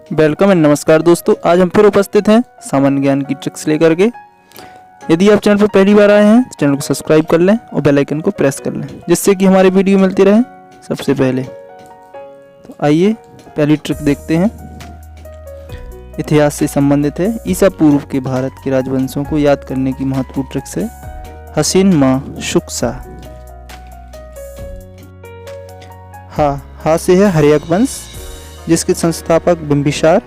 Welcome and नमस्कार दोस्तों। आज हम फिर उपस्थित हैं सामान्य ज्ञान की ट्रिक्स लेकर के। यदि आप चैनल पर पहली बार आए हैं तो चैनल को सब्सक्राइब कर लें और बेल आइकन को प्रेस कर लें, जिससे कि हमारी वीडियो मिलती रहे सबसे पहले। तो आइए पहली ट्रिक देखते हैं। इतिहास से संबंधित है। ईसा पूर्व के भारत के राजवंशों को याद करने की महत्वपूर्ण ट्रिक्स है। हसीन माँ शुक्सा। हा से है हर्यक वंश, जिसके संस्थापक बिंबिसार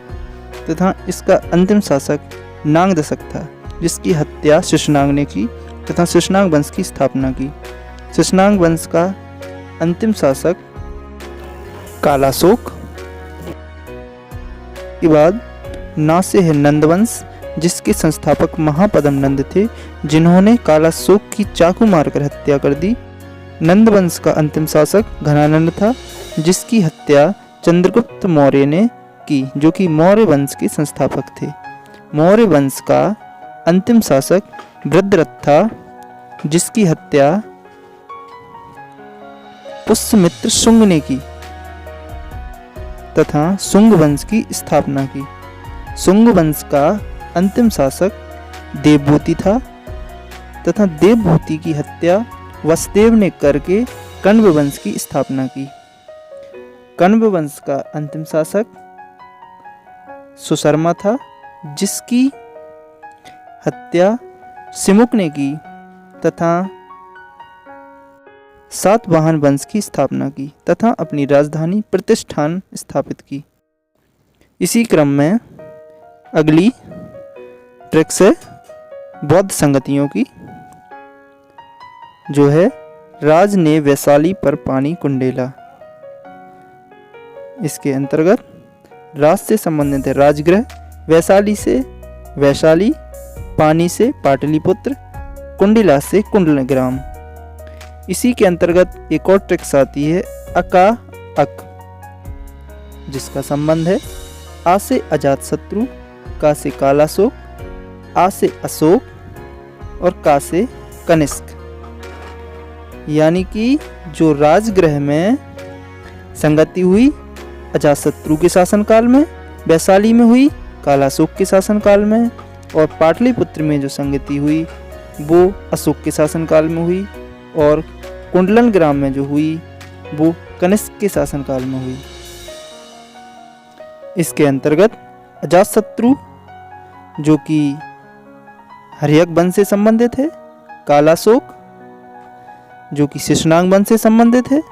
तथा इसका अंतिम शासक नागदशक था, जिसकी हत्या शिशुनाग ने की तथा शिशुनाग वंश की स्थापना की। शिशुनाग वंश का अंतिम शासक कालाशोक। के बाद ना से है नंद वंश, जिसके संस्थापक महापद्म नंद थे, जिन्होंने कालाशोक की चाकू मारकर हत्या कर दी। नंद वंश का अंतिम शासक घनानंद था, जिसकी हत्या चंद्रगुप्त मौर्य ने की, जो कि मौर्य वंश के संस्थापक थे। मौर्य वंश का अंतिम शासक वृद्धरथ था, जिसकी हत्या पुष्यमित्र शुंग ने की तथा शुंग वंश की स्थापना की। शुंग वंश का अंतिम शासक देवभूति था तथा देवभूति की हत्या वसुदेव ने करके कण्व वंश की स्थापना की। कण्व वंश का अंतिम शासक सुशर्मा था, जिसकी हत्या सिमुक ने की तथा सातवाहन वंश की स्थापना की तथा अपनी राजधानी प्रतिष्ठान स्थापित की। इसी क्रम में अगली ट्रिक्स है बौद्ध संगतियों की, जो है राज ने वैशाली पर पानी कुंडेला। इसके अंतर्गत राज से संबंधित है राजगृह, वैशाली से वैशाली, पानी से पाटलिपुत्र, कुंडिला से कुंडलग्राम। इसी के अंतर्गत एक और ट्रिक्स आती है अका अक, जिसका संबंध है आ से अजातशत्रु, का से कालाशोक, आ से अशोक और का से कनिष्क। यानी कि जो राजगृह में संगति हुई अजातशत्रु के शासनकाल में, वैशाली में हुई कालाशोक के शासनकाल में, और पाटलिपुत्र में जो संगति हुई वो अशोक के शासनकाल में हुई, और कुंडलन ग्राम में जो हुई वो कनिष्क के शासनकाल में हुई। इसके अंतर्गत अजातशत्रु जो कि हर्यक वंश से संबंधित है, कालाशोक जो कि शिशुनाग वंश से संबंधित है,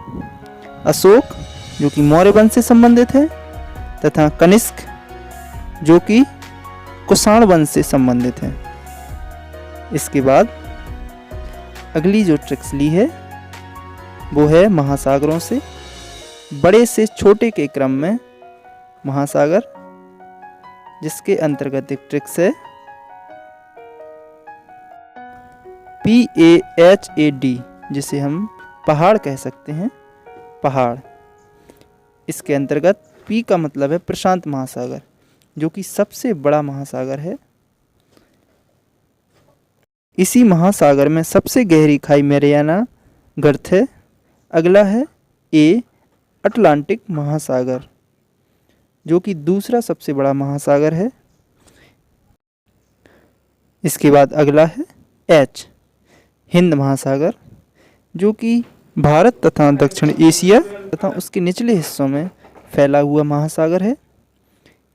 अशोक जो कि मौर्य वंश से संबंधित है तथा कनिष्क जो कि कुषाण वंश से संबंधित है। इसके बाद अगली जो ट्रिक्स ली है वो है महासागरों से। बड़े से छोटे के क्रम में महासागर, जिसके अंतर्गत एक ट्रिक्स है PAHAD, जिसे हम पहाड़ कह सकते हैं। पहाड़, इसके अंतर्गत P का मतलब है प्रशांत महासागर, जो कि सबसे बड़ा महासागर है। इसी महासागर में सबसे गहरी खाई मैरियाना गर्त है। अगला है A अटलांटिक महासागर, जो कि दूसरा सबसे बड़ा महासागर है। इसके बाद अगला है H हिंद महासागर, जो कि भारत तथा दक्षिण एशिया तथा उसके निचले हिस्सों में फैला हुआ महासागर है।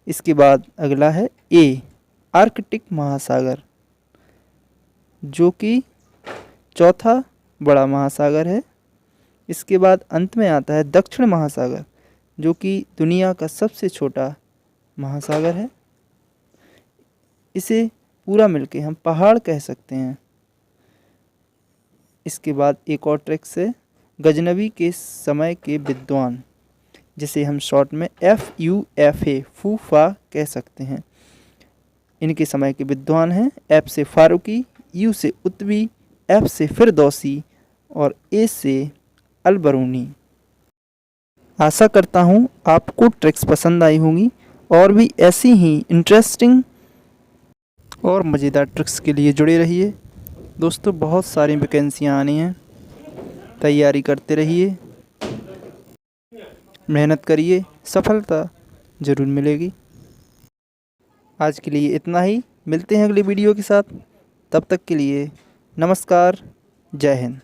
इसके बाद अगला है A आर्कटिक महासागर, जो कि चौथा बड़ा महासागर है। इसके बाद अंत में आता है दक्षिण महासागर, जो कि दुनिया का सबसे छोटा महासागर है। इसे पूरा मिलके हम पहाड़ कह सकते हैं। इसके बाद एक और ट्रिक्स है गजनवी के समय के विद्वान, जिसे हम शॉर्ट में FUFA फूफा कह सकते हैं। इनके समय के विद्वान हैं F से फारूकी, U से उत्वी, F से फिरदौसी और A से अलबरूनी। आशा करता हूँ आपको ट्रिक्स पसंद आई होंगी, और भी ऐसी ही इंटरेस्टिंग और मज़ेदार ट्रिक्स के लिए जुड़े रहिए दोस्तों। बहुत सारी वैकेंसियाँ आनी हैं, तैयारी करते रहिए, मेहनत करिए, सफलता ज़रूर मिलेगी। आज के लिए इतना ही, मिलते हैं अगली वीडियो के साथ। तब तक के लिए नमस्कार, जय हिंद।